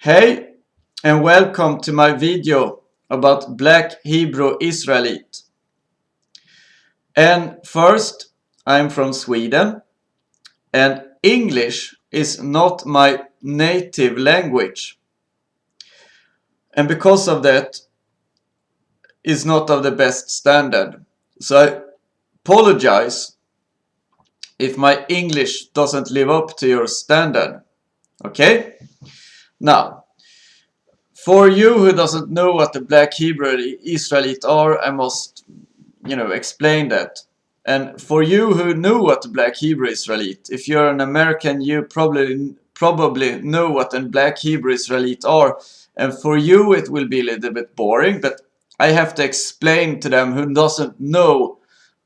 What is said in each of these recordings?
Hey, and welcome to my video about Black Hebrew Israelite. And first, I'm from Sweden, and English is not my native language. And because of that, it's not of the best standard. So I apologize if my English doesn't live up to your standard. Okay? Now, for you who doesn't know what the Black Hebrew Israelite are, I must, explain that. And for you who know what the Black Hebrew Israelite, if you're an American, you probably know what the Black Hebrew Israelite are. And for you, it will be a little bit boring, but I have to explain to them who doesn't know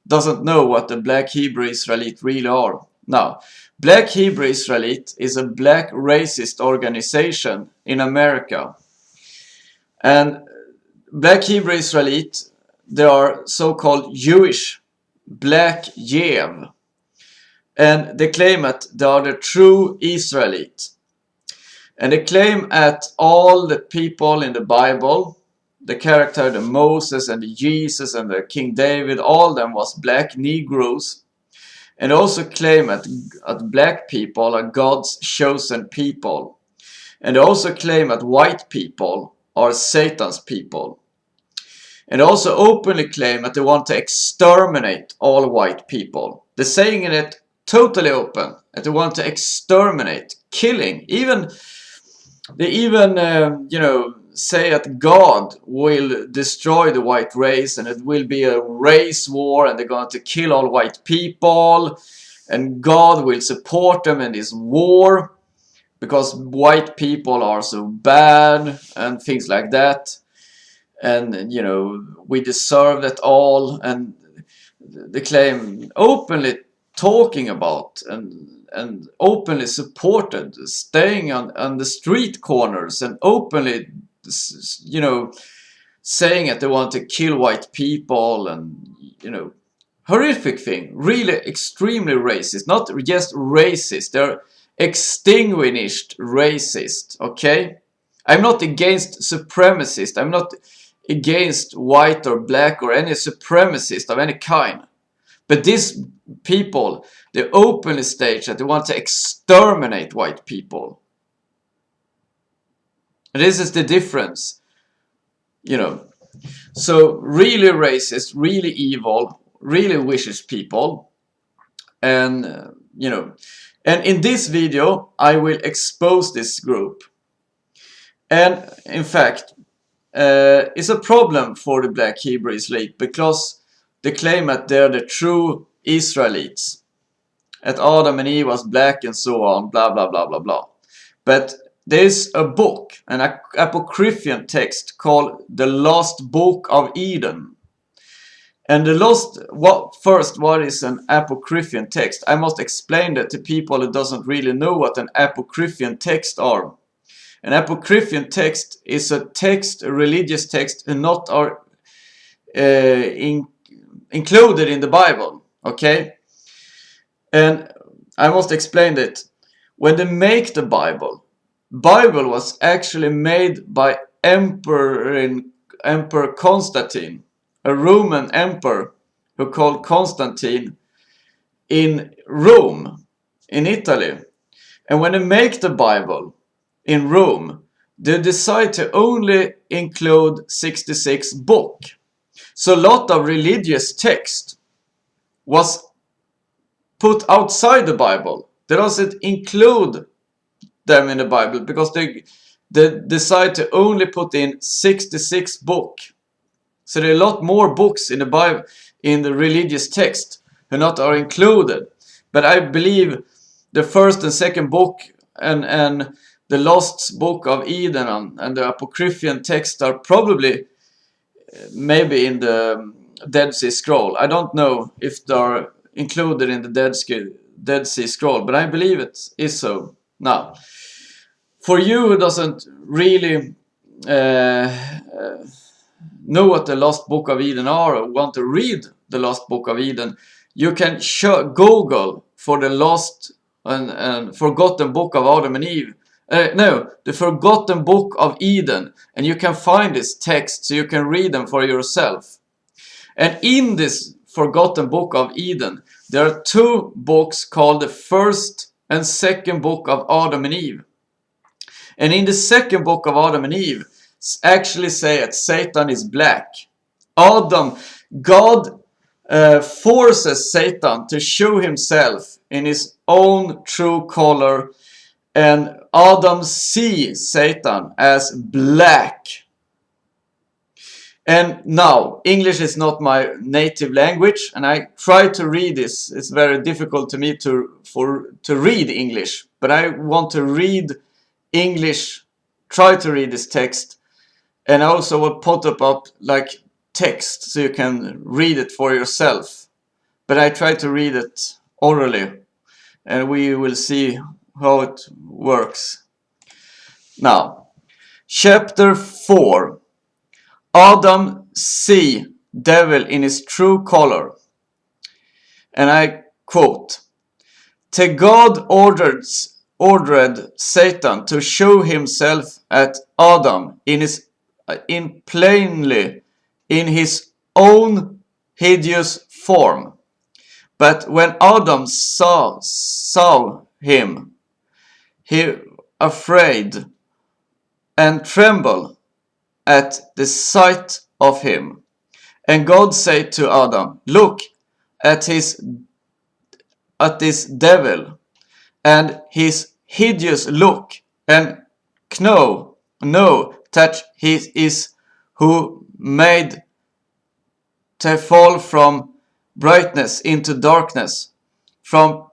what the Black Hebrew Israelite really are. Now, Black Hebrew Israelite is a black racist organization in America. And Black Hebrew Israelite, they are so-called Jewish black Yev. And they claim that they are the true Israelite. And they claim that all the people in the Bible, the character, the Moses and the Jesus and the King David, all of them was black Negroes. And also claim that black people are God's chosen people. And they also claim that white people are Satan's people. And also openly claim that they want to exterminate all white people. They're saying it totally open, that they want to exterminate, killing. They even say that God will destroy the white race and it will be a race war and they're going to kill all white people and God will support them in this war because white people are so bad and things like that. And we deserve that all, and they claim openly talking about and openly supported staying on the street corners and openly saying that they want to kill white people and horrific thing, really extremely racist, not just racist, they're extinguished racist. Okay, I'm not against supremacists, I'm not against white or black or any supremacist of any kind. But these people, they openly state that they want to exterminate white people. And this is the difference. So really racist, really evil, really vicious people. And, and in this video, I will expose this group. And in fact, it's a problem for the Black Hebrew Israelite because they claim that they're the true Israelites. That Adam and Eve was black and so on, blah, blah, blah, blah, blah. But there's a book, an apocryphal text called the Lost Book of Eden. And what is an apocryphal text? I must explain that to people who doesn't really know what an apocryphal text are. An apocryphal text is a religious text, and not are included in the Bible. Okay, and I must explain that when they make the Bible was actually made by Emperor Constantine, a Roman emperor who called Constantine in Rome, in Italy. And when they make the Bible in Rome, they decide to only include 66 books. So a lot of religious text was put outside the Bible. They doesn't include them in the Bible because they decide to only put in 66 books. So there are a lot more books in the Bible, in the religious text, who not are included. But I believe the first and second book and the Lost Book of Eden and the apocryphal text are probably maybe in the Dead Sea Scroll. I don't know if they are included in the Dead Sea Scroll, but I believe it is so. Now, for you who doesn't really know what the Lost Book of Eden are or want to read the Lost Book of Eden, you can Google for the Lost and Forgotten Book of Adam and Eve, No, the forgotten book of Eden. And you can find this text so you can read them for yourself. And in this forgotten book of Eden, there are two books called the first and second book of Adam and Eve. And in the second book of Adam and Eve, actually say that Satan is black. God forces Satan to show himself in his own true color, and Adam sees Satan as black. And now, English is not my native language, and I try to read this. It's very difficult to me to read English, but I want to read English, try to read this text, and I also will put up like text so you can read it for yourself. But I try to read it orally, and we will see how it works. Now, chapter 4. Adam see devil in his true color. And I quote, "The God ordered Satan to show himself at Adam in plainly in his own hideous form. But when Adam saw him, he afraid and trembled at the sight of him. And God said to Adam, look at this devil and his hideous look, and know that he is who made to fall from brightness into darkness, from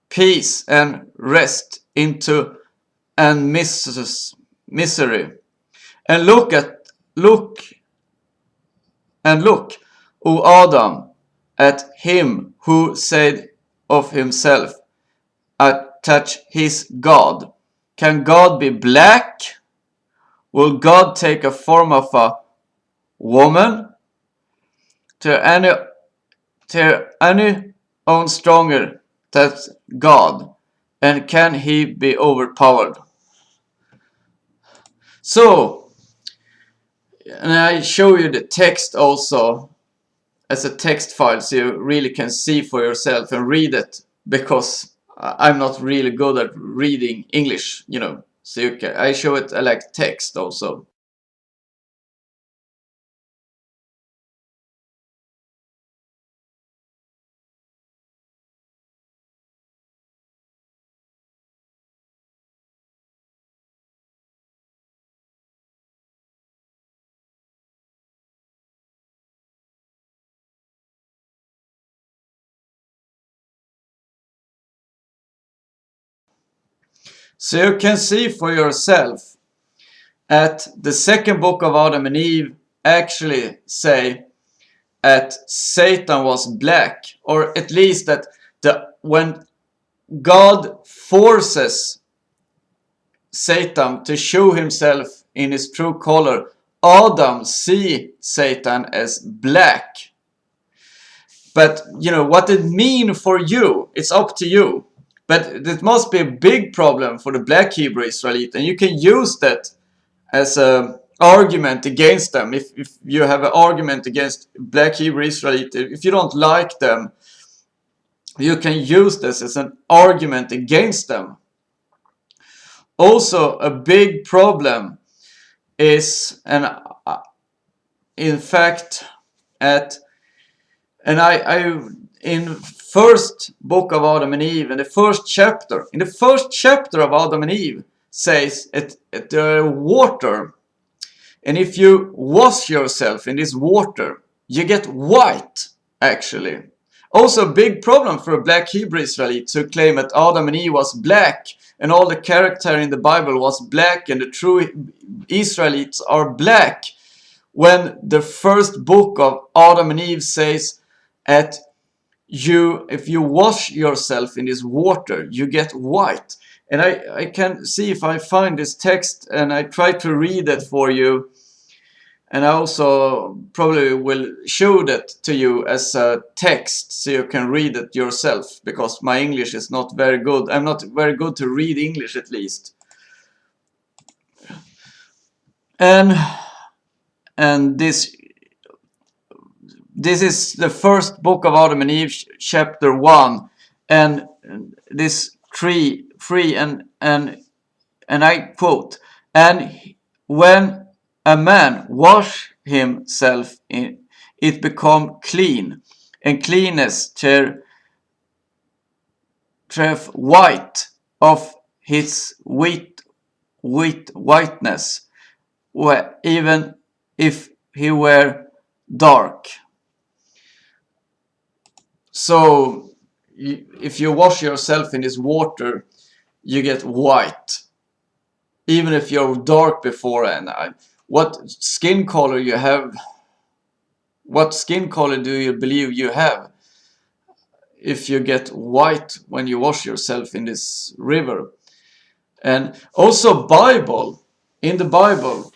peace and rest into and misery. And look, O Adam, at him who said of himself, touch his God. Can God be black? Will God take a form of a woman? To any own stronger than God, and can he be overpowered?" So, and I show you the text also as a text file so you really can see for yourself and read it, because I'm not really good at reading English, you know. So I show it like text also. So you can see for yourself at the second book of Adam and Eve actually say that Satan was black, or at least that when God forces Satan to show himself in his true color, Adam see Satan as black. But you know what it mean for you, it's up to you. But it must be a big problem for the black Hebrew Israelite, and you can use that as an argument against them. If you have an argument against black Hebrew Israelite, if you don't like them, you can use this as an argument against them. Also, a big problem is, and in fact, in first book of Adam and Eve, in the first chapter of Adam and Eve, says water, and if you wash yourself in this water, you get white, actually. Also a big problem for a black Hebrew Israelite to claim that Adam and Eve was black, and all the character in the Bible was black, and the true Israelites are black, when the first book of Adam and Eve says that if you wash yourself in this water, you get white. And I can see if I find this text, and I try to read it for you. And I also probably will show that to you as a text so you can read it yourself, because my English is not very good. I'm not very good to read English, at least. and this is the first book of Adam and Eve, chapter 1, and this 3 and I quote, and when a man wash himself in it become clean, and cleanness ter white of his whiteness, even if he were dark. So if you wash yourself in this water, you get white, even if you're dark before. And what skin color you have, what skin color do you believe you have if you get white when you wash yourself in this river? And also Bible, in the Bible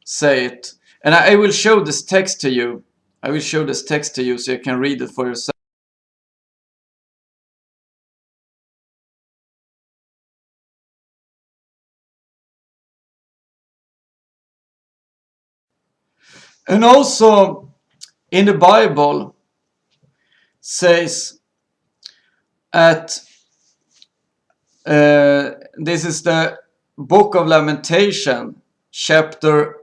say it, and I will show this text to you. I will show this text to you so you can read it for yourself. And also in the Bible says at this is the book of Lamentation, chapter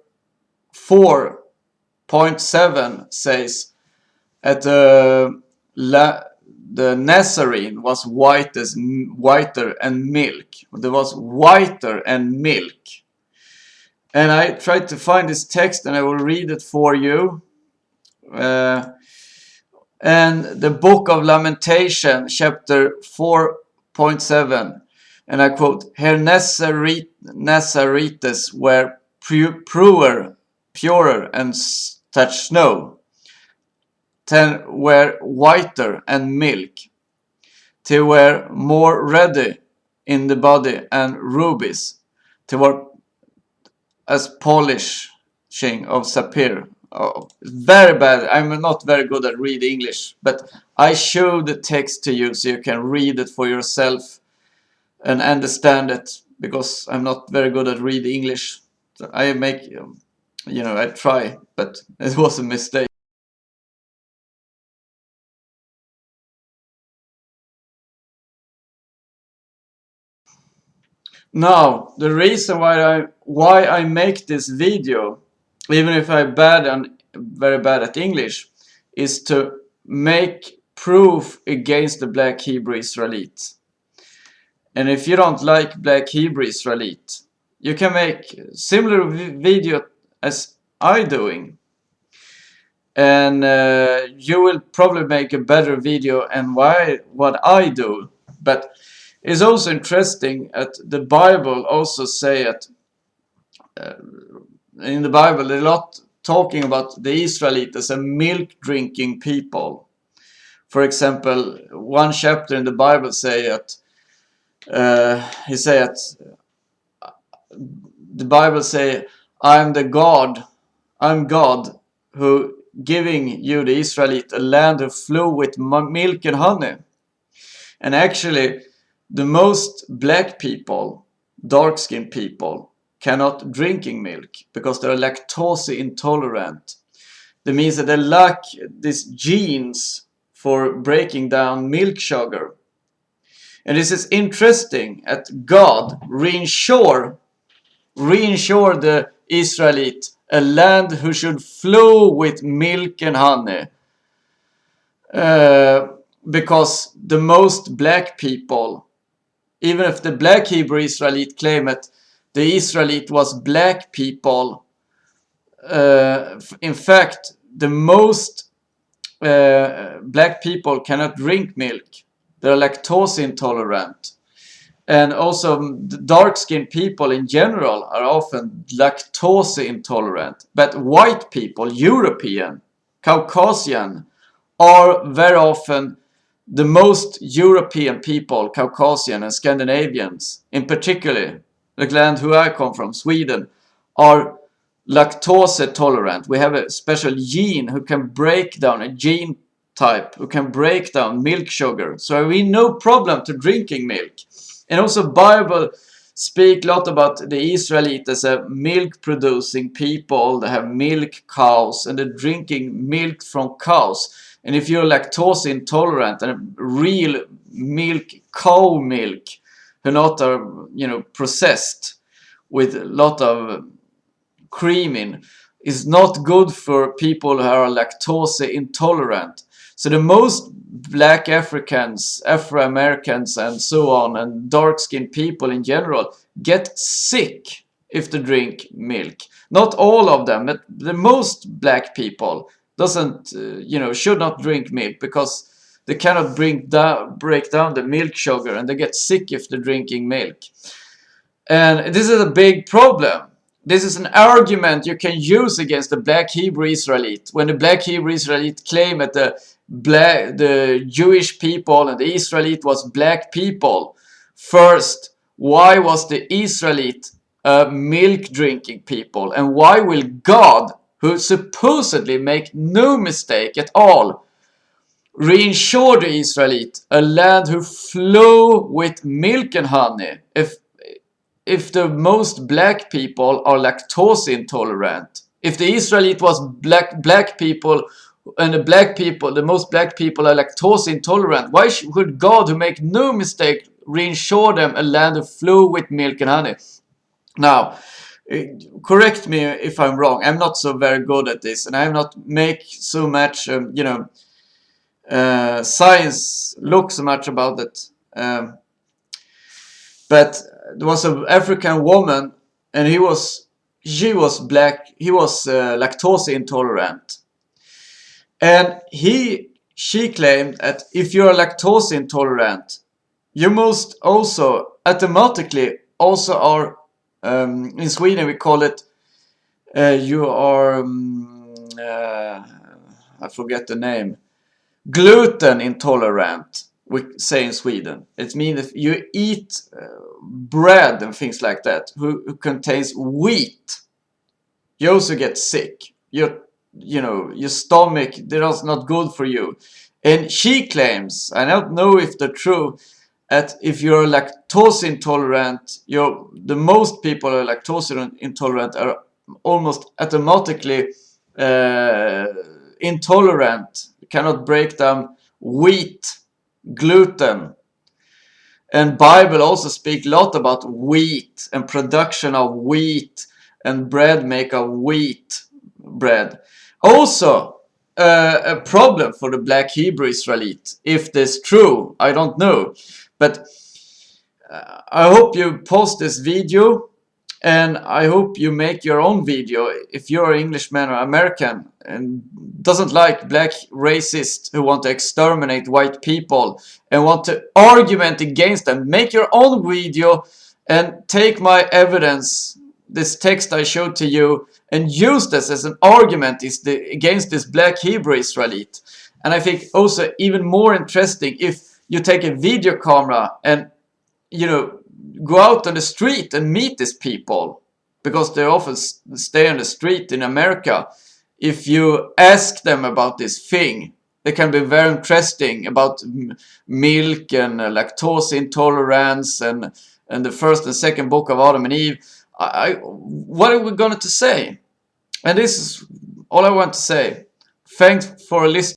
4.7 says at the Nazarene was whiter and milk. There was whiter and milk. And I tried to find this text and I will read it for you. And the book of Lamentation, chapter 4.7, and I quote, Her Nazarites were purer and such snow, then were whiter and milk, they were more ready in the body and rubies, they were as polishing of sapphire. Oh, very bad. I'm not very good at reading English, but I show the text to you so you can read it for yourself and understand it, because I'm not very good at reading English. So I make, I try, but it was a mistake. Now, the reason why I make this video, even if I'm very bad at English, is to make proof against the Black Hebrew Israelite. And if you don't like Black Hebrew Israelite, you can make similar video as I doing, and you will probably make a better video and what I do. But it's also interesting that the Bible also say it. In the Bible, a lot talking about the Israelites as a milk-drinking people. For example, one chapter in the Bible say that the Bible say, I'm God who giving you the Israelite a land of flow with milk and honey. And actually, the most black people, dark-skinned people, cannot drinking milk because they're lactose intolerant. That means that they lack these genes for breaking down milk sugar. And this is interesting that God reinsure the Israelite a land who should flow with milk and honey. Because the most black people, even if the Black Hebrew Israelite claim it, the Israelite was black people. In fact, the most black people cannot drink milk. They're lactose intolerant. And also dark-skinned people in general are often lactose intolerant. But white people, European, Caucasian, are very often the most European people, Caucasian and Scandinavians, in particular, the land who I come from, Sweden, are lactose tolerant. We have a special gene who can break down, a gene type who can break down milk sugar. So we no problem to drinking milk. And also Bible speak a lot about the Israelites as a milk-producing people. They have milk cows and they're drinking milk from cows. And if you're lactose intolerant and real milk, cow milk, not processed with a lot of cream in, is not good for people who are lactose intolerant. So the most black Africans, Afro-Americans and so on, and dark-skinned people in general get sick if they drink milk. Not all of them, but the most black people doesn't, should not drink milk because they cannot break down the milk sugar and they get sick if they're drinking milk. And this is a big problem. This is an argument you can use against the black Hebrew Israelite. When the black Hebrew Israelite claim that the Jewish people and the Israelite was black people. First, why was the Israelite a milk drinking people? And why will God, who supposedly make no mistake at all, reinsure the Israelite a land who flow with milk and honey if the most black people are lactose intolerant? If the Israelite was black people and the most black people are lactose intolerant, why should God, who make no mistake, reinsure them a land of flow with milk and honey? Now, correct me if I'm wrong. I'm not so very good at this, and I'm not make so much, science look so much about it. But there was an African woman, and she was black. He was lactose intolerant, and she claimed that if you're lactose intolerant, you must also automatically also are. In Sweden we call it you are I forget the name, gluten intolerant. We say in Sweden. It means if you eat bread and things like that who contains wheat, you also get sick. Your stomach, that's not good for you. And she claims, I don't know if they're true, that if you're lactose intolerant, the most people who are lactose intolerant are almost automatically intolerant, cannot break down wheat, gluten. And Bible also speak a lot about wheat and production of wheat and bread make of wheat bread. Also a problem for the black Hebrew Israelite. If this is true, I don't know. But I hope you post this video, and I hope you make your own video if you're an Englishman or American and doesn't like black racists who want to exterminate white people and want to argument against them. Make your own video and take my evidence, this text I showed to you, and use this as an argument against this black Hebrew Israelite. And I think also even more interesting if you take a video camera and go out on the street and meet these people, because they often stay on the street in America. If you ask them about this thing, they can be very interesting about milk and lactose intolerance and the first and second book of Adam and Eve. What are we going to say? And this is all I want to say. Thanks for listening.